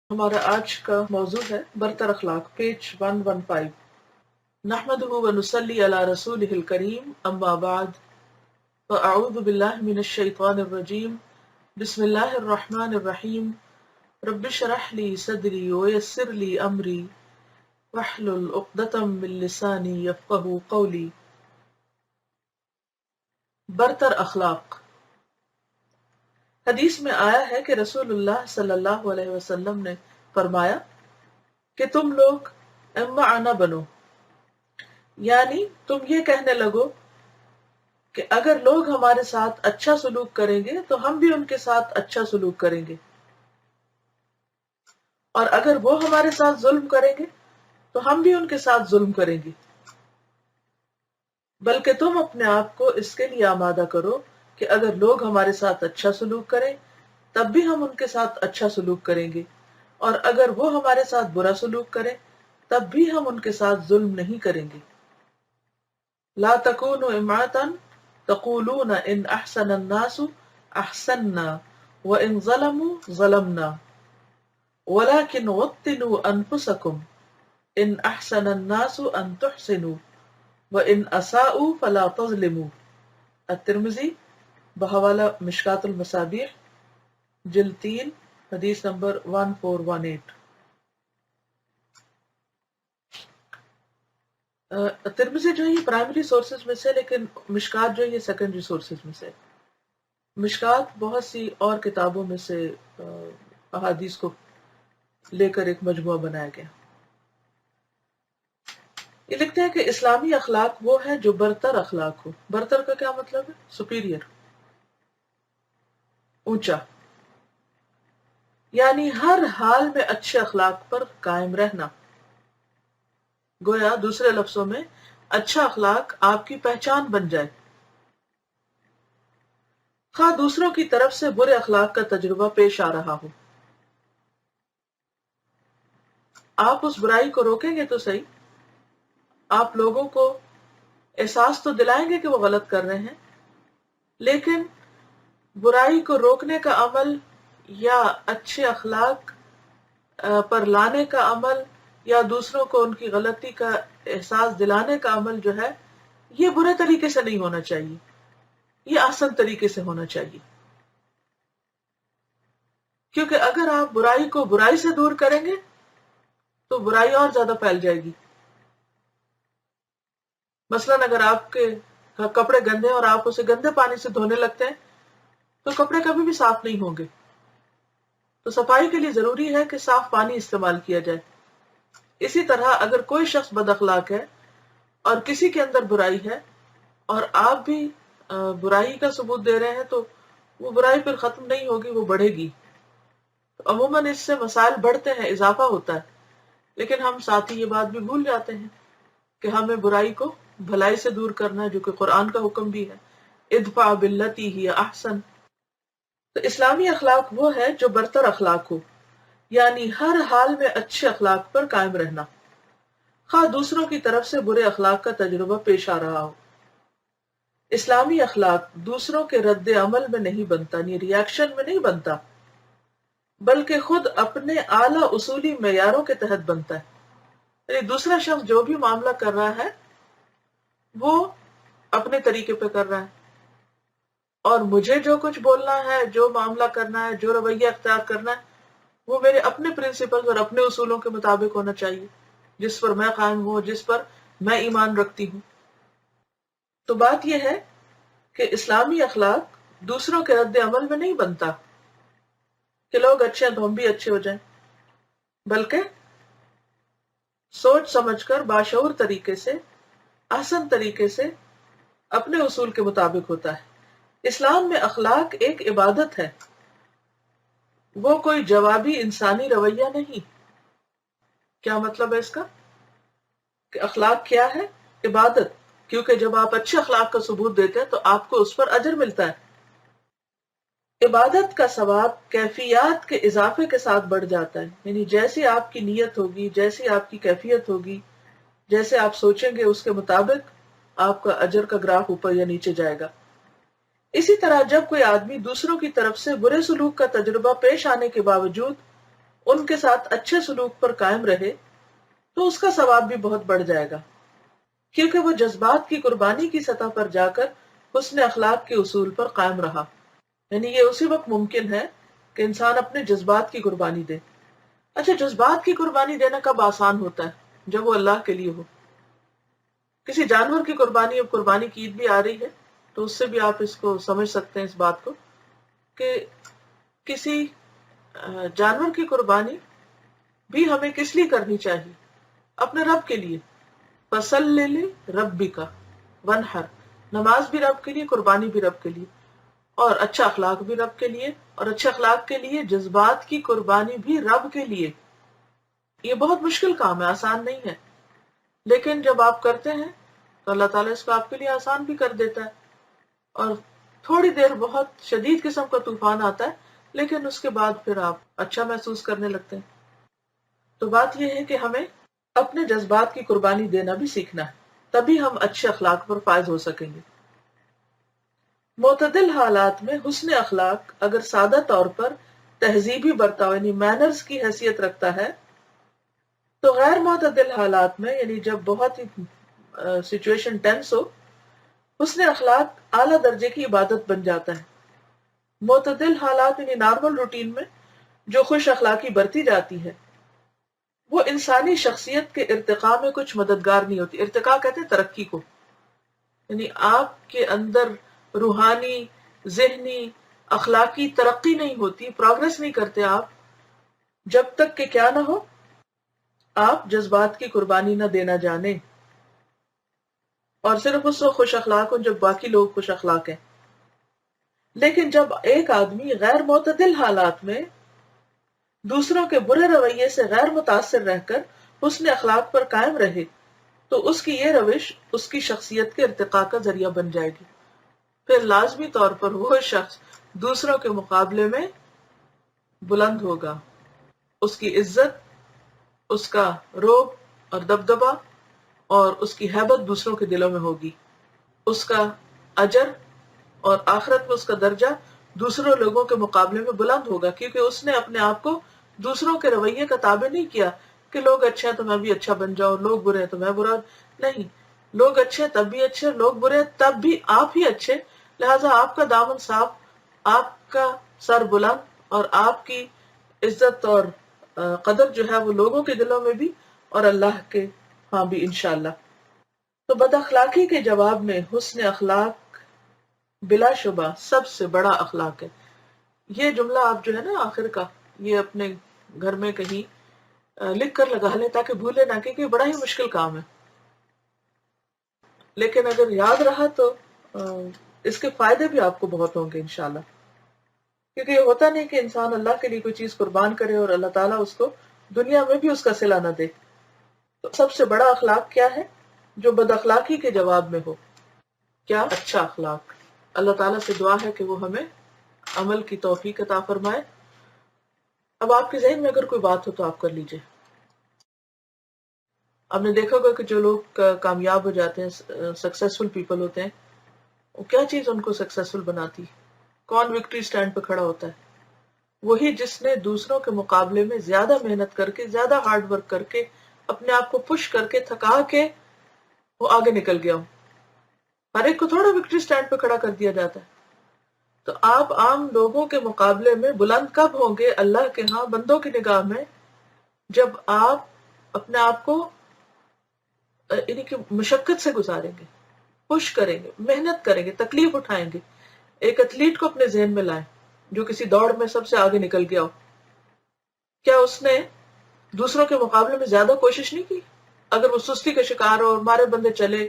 ہمارا آج کا موضوع ہے برتر اخلاق، پیج 115۔ نحمده ونصلی علی رسولہ الکریم، اما بعد، فاعوذ باللہ من الشیطان الرجیم، بسم اللہ الرحمن الرحیم۔ رب اشرح لی صدری ویسر لی امری واحلل عقدۃ من لسانی یفقہوا قولی۔ برتر اخلاق۔ حدیث میں آیا ہے کہ رسول اللہ صلی اللہ علیہ وسلم نے فرمایا کہ تم لوگ معنا بنو، یعنی تم یہ کہنے لگو کہ اگر لوگ ہمارے ساتھ اچھا سلوک کریں گے تو ہم بھی ان کے ساتھ اچھا سلوک کریں گے، اور اگر وہ ہمارے ساتھ ظلم کریں گے تو ہم بھی ان کے ساتھ ظلم کریں گے، بلکہ تم اپنے آپ کو اس کے لیے آمادہ کرو کہ اگر لوگ ہمارے ساتھ اچھا سلوک کریں تب بھی ہم ان کے ساتھ اچھا سلوک کریں گے، اور اگر وہ ہمارے ساتھ برا سلوک کریں تب بھی ہم ان کے ساتھ ظلم نہیں کریں گے۔ لا تکونوا امعة تقولون ان احسن الناس احسننا وان ظلموا ظلمنا ولكن وطنوا انفسكم ان احسن الناس ان تحسنوا وان اساءوا فلا تظلموا۔ الترمذی بحوالہ مشکاۃ المصابیح، جلد 3، حدیث نمبر 1418۔ ترمذی جو ہے یہ پرائمری سورسز میں سے، لیکن مشکات جو ہے یہ سیکنڈری سورسز میں سے۔ مشکات بہت سی اور کتابوں میں سے احادیث کو لے کر ایک مجموعہ بنایا گیا۔ یہ لکھتے ہیں کہ اسلامی اخلاق وہ ہے جو برتر اخلاق ہو۔ برتر کا کیا مطلب ہے؟ سپیریئر، اونچا، یعنی ہر حال میں اچھے اخلاق پر قائم رہنا۔ گویا دوسرے لفظوں میں اچھا اخلاق آپ کی پہچان بن جائے، خواہ دوسروں کی طرف سے برے اخلاق کا تجربہ پیش آ رہا ہو۔ آپ اس برائی کو روکیں گے تو صحیح، آپ لوگوں کو احساس تو دلائیں گے کہ وہ غلط کر رہے ہیں، لیکن برائی کو روکنے کا عمل یا اچھے اخلاق پر لانے کا عمل یا دوسروں کو ان کی غلطی کا احساس دلانے کا عمل جو ہے یہ برے طریقے سے نہیں ہونا چاہیے، یہ آسان طریقے سے ہونا چاہیے۔ کیونکہ اگر آپ برائی کو برائی سے دور کریں گے تو برائی اور زیادہ پھیل جائے گی۔ مثلاً اگر آپ کے کپڑے گندے ہیں اور آپ اسے گندے پانی سے دھونے لگتے ہیں تو کپڑے کبھی بھی صاف نہیں ہوں گے۔ تو صفائی کے لیے ضروری ہے کہ صاف پانی استعمال کیا جائے۔ اسی طرح اگر کوئی شخص بد اخلاق ہے اور کسی کے اندر برائی ہے اور آپ بھی برائی کا ثبوت دے رہے ہیں تو وہ برائی پھر ختم نہیں ہوگی، وہ بڑھے گی۔ تو عموماً اس سے مسائل بڑھتے ہیں، اضافہ ہوتا ہے، لیکن ہم ساتھ ہی یہ بات بھی بھول جاتے ہیں کہ ہمیں برائی کو بھلائی سے دور کرنا ہے، جو کہ قرآن کا حکم بھی ہے، ادفع باللتی ہی احسن۔ تو اسلامی اخلاق وہ ہے جو برتر اخلاق ہو، یعنی ہر حال میں اچھے اخلاق پر قائم رہنا، خواہ دوسروں کی طرف سے برے اخلاق کا تجربہ پیش آ رہا ہو۔ اسلامی اخلاق دوسروں کے رد عمل میں نہیں بنتا، یعنی ریاکشن میں نہیں بنتا، بلکہ خود اپنے اعلیٰ اصولی معیاروں کے تحت بنتا ہے۔ یعنی دوسرا شخص جو بھی معاملہ کر رہا ہے وہ اپنے طریقے پہ کر رہا ہے، اور مجھے جو کچھ بولنا ہے، جو معاملہ کرنا ہے، جو رویہ اختیار کرنا ہے، وہ میرے اپنے پرنسپل اور اپنے اصولوں کے مطابق ہونا چاہیے، جس پر میں قائم ہوں، جس پر میں ایمان رکھتی ہوں۔ تو بات یہ ہے کہ اسلامی اخلاق دوسروں کے رد عمل میں نہیں بنتا کہ لوگ اچھے ہیں تو ہم بھی اچھے ہو جائیں، بلکہ سوچ سمجھ کر باشعور طریقے سے، احسن طریقے سے اپنے اصول کے مطابق ہوتا ہے۔ اسلام میں اخلاق ایک عبادت ہے، وہ کوئی جوابی انسانی رویہ نہیں۔ کیا مطلب ہے اس کا؟ کہ اخلاق کیا ہے؟ عبادت، کیونکہ جب آپ اچھے اخلاق کا ثبوت دیتے ہیں تو آپ کو اس پر اجر ملتا ہے۔ عبادت کا ثواب کیفیات کے اضافے کے ساتھ بڑھ جاتا ہے، یعنی جیسی آپ کی نیت ہوگی، جیسی آپ کی کیفیت ہوگی، جیسے آپ سوچیں گے اس کے مطابق آپ کا اجر کا گراف اوپر یا نیچے جائے گا۔ اسی طرح جب کوئی آدمی دوسروں کی طرف سے برے سلوک کا تجربہ پیش آنے کے باوجود ان کے ساتھ اچھے سلوک پر قائم رہے تو اس کا ثواب بھی بہت بڑھ جائے گا، کیونکہ وہ جذبات کی قربانی کی سطح پر جا کر حسن اخلاق کے اصول پر قائم رہا۔ یعنی یہ اسی وقت ممکن ہے کہ انسان اپنے جذبات کی قربانی دے۔ اچھا، جذبات کی قربانی دینا کب آسان ہوتا ہے؟ جب وہ اللہ کے لیے ہو۔ کسی جانور کی قربانی، اب قربانی کی عید بھی آ رہی ہے تو اس سے بھی آپ اس کو سمجھ سکتے ہیں، اس بات کو کہ کسی جانور کی قربانی بھی ہمیں کس لیے کرنی چاہیے؟ اپنے رب کے لیے۔ فصل ربی کا ونحر، نماز بھی رب کے لیے، قربانی بھی رب کے لیے، اور اچھا اخلاق بھی رب کے لیے، اور اچھا اخلاق کے لیے جذبات کی قربانی بھی رب کے لیے۔ یہ بہت مشکل کام ہے، آسان نہیں ہے، لیکن جب آپ کرتے ہیں تو اللہ تعالیٰ اس کو آپ کے لیے آسان بھی کر دیتا ہے، اور تھوڑی دیر بہت شدید قسم کا طوفان آتا ہے لیکن اس کے بعد پھر آپ اچھا محسوس کرنے لگتے ہیں۔ تو بات یہ ہے کہ ہمیں اپنے جذبات کی قربانی دینا بھی سیکھنا ہے، تبھی ہم اچھے اخلاق پر فائز ہو سکیں گے۔ معتدل حالات میں حسن اخلاق اگر سادہ طور پر تہذیبی برتاؤ یعنی مینرز کی حیثیت رکھتا ہے، تو غیر معتدل حالات میں یعنی جب بہت ہی سچویشن ٹینس ہو، حسن اخلاق اعلیٰ درجے کی عبادت بن جاتا ہے۔ معتدل حالات یعنی نارمل روٹین میں جو خوش اخلاقی برتی جاتی ہے وہ انسانی شخصیت کے ارتقاء میں کچھ مددگار نہیں ہوتی۔ ارتقاء کہتے ہیں ترقی کو، یعنی آپ کے اندر روحانی، ذہنی، اخلاقی ترقی نہیں ہوتی، پروگرس نہیں کرتے آپ، جب تک کہ کیا نہ ہو، آپ جذبات کی قربانی نہ دینا جانیں، اور صرف اس وقت خوش اخلاق ہوں جب باقی لوگ خوش اخلاق ہیں۔ لیکن جب ایک آدمی غیر معتدل حالات میں دوسروں کے برے رویے سے غیر متاثر رہ کر حسن اخلاق پر قائم رہے تو اس کی یہ روش اس کی شخصیت کے ارتقاء کا ذریعہ بن جائے گی۔ پھر لازمی طور پر وہ شخص دوسروں کے مقابلے میں بلند ہوگا، اس کی عزت، اس کا رعب اور دبدبہ اور اس کی ہیبت دوسروں کے دلوں میں ہوگی، اس کا اجر اور آخرت میں اس کا درجہ دوسروں لوگوں کے مقابلے میں بلند ہوگا، کیونکہ اس نے اپنے آپ کو دوسروں کے رویے کا تابع نہیں کیا کہ لوگ اچھے ہیں تو میں بھی اچھا بن جاؤں، لوگ برے ہیں تو میں برا نہیں، لوگ اچھے تب بھی اچھے، لوگ برے تب بھی آپ ہی اچھے، لہٰذا آپ کا دامن صاف، آپ کا سر بلند، اور آپ کی عزت اور قدر جو ہے وہ لوگوں کے دلوں میں بھی اور اللہ کے ہاں بھی انشاءاللہ۔ تو بد اخلاقی کے جواب میں حسن اخلاق بلا شبہ سب سے بڑا اخلاق ہے۔ یہ جملہ آپ جو ہے نا آخر کا، یہ اپنے گھر میں کہیں لکھ کر لگا لیں تاکہ بھولے نہ، کیونکہ یہ بڑا ہی مشکل کام ہے، لیکن اگر یاد رہا تو اس کے فائدے بھی آپ کو بہت ہوں گے انشاءاللہ، کیونکہ یہ ہوتا نہیں کہ انسان اللہ کے لیے کوئی چیز قربان کرے اور اللہ تعالیٰ اس کو دنیا میں بھی اس کا صلہ نہ دے۔ تو سب سے بڑا اخلاق کیا ہے؟ جو بد اخلاقی کے جواب میں ہو، کیا؟ اچھا اخلاق۔ اللہ تعالیٰ سے دعا ہے کہ وہ ہمیں عمل کی توفیق عطا فرمائے۔ اب آپ کے ذہن میں اگر کوئی بات ہو تو آپ کر لیجئے۔ آپ نے دیکھا ہوگا کہ جو لوگ کامیاب ہو جاتے ہیں، سکسیسفل پیپل ہوتے ہیں، وہ کیا چیز ان کو سکسیسفل بناتی؟ کون وکٹری سٹینڈ پہ کھڑا ہوتا ہے؟ وہی جس نے دوسروں کے مقابلے میں زیادہ محنت کر کے، زیادہ ہارڈ ورک کر کے، اپنے آپ کو پش کر کے، تھکا کے وہ آگے نکل گیا ہو۔ ہر ایک کو تھوڑا وکٹری سٹینڈ پہ کھڑا کر دیا جاتا ہے۔ تو آپ عام لوگوں کے مقابلے میں بلند کب ہوں گے اللہ کے ہاں بندوں کی نگاہ میں؟ جب آپ اپنے آپ کو یعنی کہ مشقت سے گزاریں گے، پش کریں گے، محنت کریں گے، تکلیف اٹھائیں گے۔ ایک ایتھلیٹ کو اپنے ذہن میں لائیں جو کسی دوڑ میں سب سے آگے نکل گیا ہو، کیا اس نے دوسروں کے مقابلے میں زیادہ کوشش نہیں کی؟ اگر وہ سستی کا شکار ہو اور مارے بندے چلے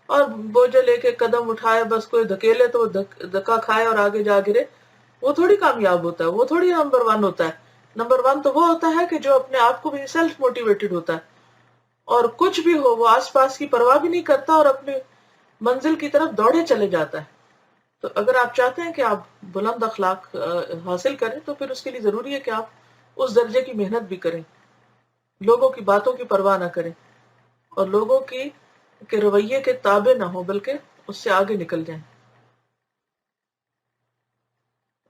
اور بوجھ لے کے قدم اٹھائے، بس کوئی دھکیلے تو وہ دھکا کھائے اور آگے جا گرے، وہ تھوڑی کامیاب ہوتا ہے، وہ تھوڑی نمبر 1 ہوتا ہے۔ نمبر 1 تو وہ ہوتا ہے کہ جو اپنے آپ کو بھی سیلف موٹیویٹڈ ہوتا ہے، اور کچھ بھی ہو وہ آس پاس کی پرواہ بھی نہیں کرتا اور اپنے منزل کی طرف دوڑے چلے جاتا ہے۔ تو اگر آپ چاہتے ہیں کہ آپ بلند اخلاق حاصل کریں تو پھر اس کے لیے ضروری ہے کہ آپ اس درجے کی محنت بھی کریں، لوگوں کی باتوں کی پرواہ نہ کریں، اور لوگوں کے رویے کے تابع نہ ہو، بلکہ اس سے آگے نکل جائیں۔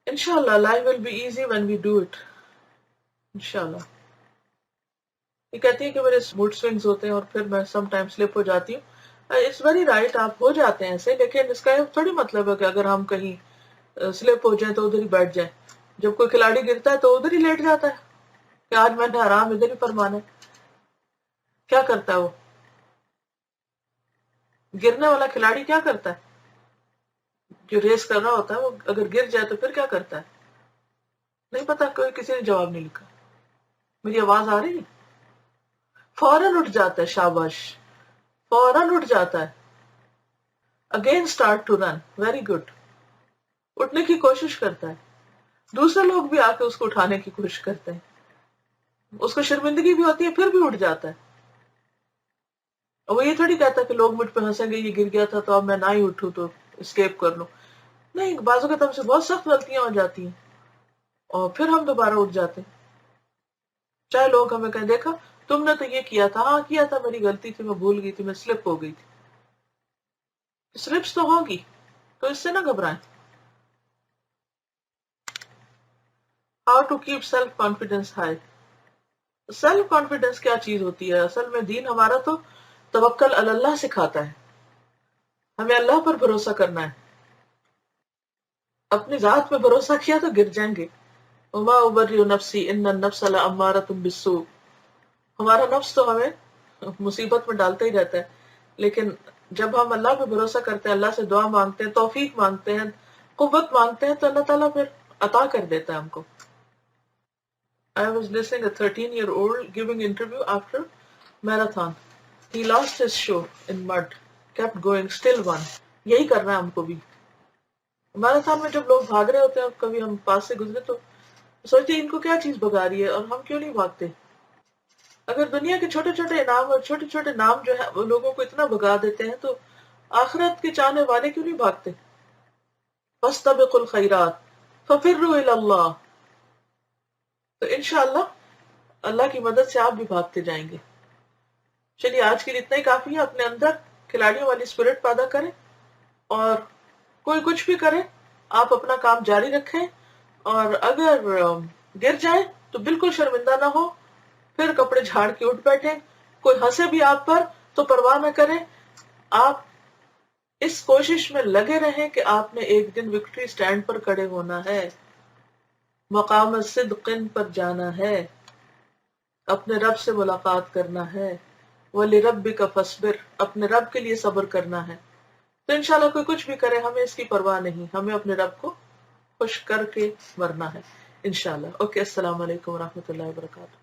انشاءاللہ life will be easy when we do it، انشاءاللہ۔ یہ کہتی ہے کہ میرے موڈ سوئنگز ہوتے ہیں اور پھر میں سم ٹائم سلپ ہو جاتی ہوں. اٹس ویری رائٹ، آپ ہو جاتے ہیں ایسے، لیکن اس کا یہ تھوڑی مطلب ہے کہ اگر ہم کہیں سلپ ہو جائیں تو ادھر ہی بیٹھ جائیں. جب کوئی کھلاڑی گرتا ہے تو ادھر ہی لیٹ جاتا ہے کہ آج میں نے آرام ادھر ہی فرمانا ہے. کیا کرتا ہے وہ گرنے والا کھلاڑی؟ کیا کرتا ہے جو ریس کر رہا ہوتا ہے وہ اگر گر جائے تو پھر کیا کرتا ہے؟ نہیں پتا، کوئی کسی نے جواب نہیں لکھا. میری آواز آ رہی ہے؟ فوراً اٹھ جاتا ہے، شاباش، فوراً اٹھ جاتا ہے. Again start to run, very good. اٹھنے کی کوشش کرتا ہے، دوسرے لوگ بھی آ کے اس کو اٹھانے کی کوشش کرتے ہیں، اس کو شرمندگی بھی ہوتی ہے پھر بھی اٹھ جاتا ہے. اور وہ یہ تھوڑی کہتا کہ لوگ مجھ پہ ہنسیں گے، یہ گر گیا تھا تو اب میں نہ ہی اٹھوں تو اسکیپ کر لوں. نہیں، بعض اوقات ہم سے بہت سخت غلطیاں ہو جاتی ہیں اور پھر ہم دوبارہ اٹھ جاتے ہیں. چاہے لوگ ہمیں کہیں دیکھا تم نے تو یہ کیا تھا، ہاں کیا تھا، میری غلطی تھی، میں بھول گئی تھی، میں سلپ ہو گئی تھی. سلپس تو ہوگی، تو اس سے نہ گھبرائیں. How to keep self confidence high. Self confidence کیا چیز ہوتی ہے؟ اصل میں دین ہمارا تو توکل علی اللہ سکھاتا ہے، ہمیں اللہ پر بھروسہ کرنا ہے. اپنی ذات پہ بھروسہ کیا تو گر جائیں گے. وما ابرئ نفسی ان النفس لامارۃ بالسوء. ہمارا نفس تو ہمیں مصیبت میں ڈالتا ہی رہتا ہے، لیکن جب ہم اللہ پہ بھروسہ کرتے ہیں، اللہ سے دعا مانگتے ہیں، توفیق مانگتے ہیں، قوت مانگتے ہیں، تو اللہ تعالیٰ پھر عطا کر دیتا ہے ہم کو. I was listening a 13-year-old giving interview after marathon. He lost his shoe in mud, kept going, still won. یہی کرنا ہے ہم کو بھی. میراتھن میں جب لوگ بھاگ رہے ہوتے ہیں، کبھی ہم پاس سے گزرے تو سوچتے ہیں ان کو کیا چیز بھگا رہی ہے اور ہم کیوں نہیں بھاگتے. اگر دنیا کے چھوٹے چھوٹے انعام اور چھوٹے چھوٹے نام جو ہے وہ لوگوں کو اتنا بھگا دیتے ہیں، تو آخرت کے چاہنے والے کیوں نہیں بھاگتے؟ فاستبقوا الخیرات ففروا الی اللہ. تو انشاءاللہ اللہ کی مدد سے آپ بھی بھاگتے جائیں گے. چلیے آج کے لیے اتنا ہی کافی ہے. اپنے اندر کھلاڑیوں والی اسپرٹ پیدا کریں، اور کوئی کچھ بھی کرے آپ اپنا کام جاری رکھیں، اور اگر گر جائے تو بالکل شرمندہ نہ ہو، پھر کپڑے جھاڑ کے اٹھ بیٹھیں. کوئی ہنسے بھی آپ پر تو پرواہ نہ کریں. آپ اس کوشش میں لگے رہیں کہ آپ نے ایک دن وکٹری سٹینڈ پر کھڑے ہونا ہے، مقام صدق پر جانا ہے، اپنے رب سے ملاقات کرنا ہے. وَلِرَبِّكَ فَاصْبِرْ، اپنے رب کے لیے صبر کرنا ہے. تو انشاءاللہ کوئی کچھ بھی کرے ہمیں اس کی پرواہ نہیں، ہمیں اپنے رب کو خوش کر کے مرنا ہے انشاءاللہ. اوکے، السلام علیکم ورحمۃ اللہ وبرکاتہ.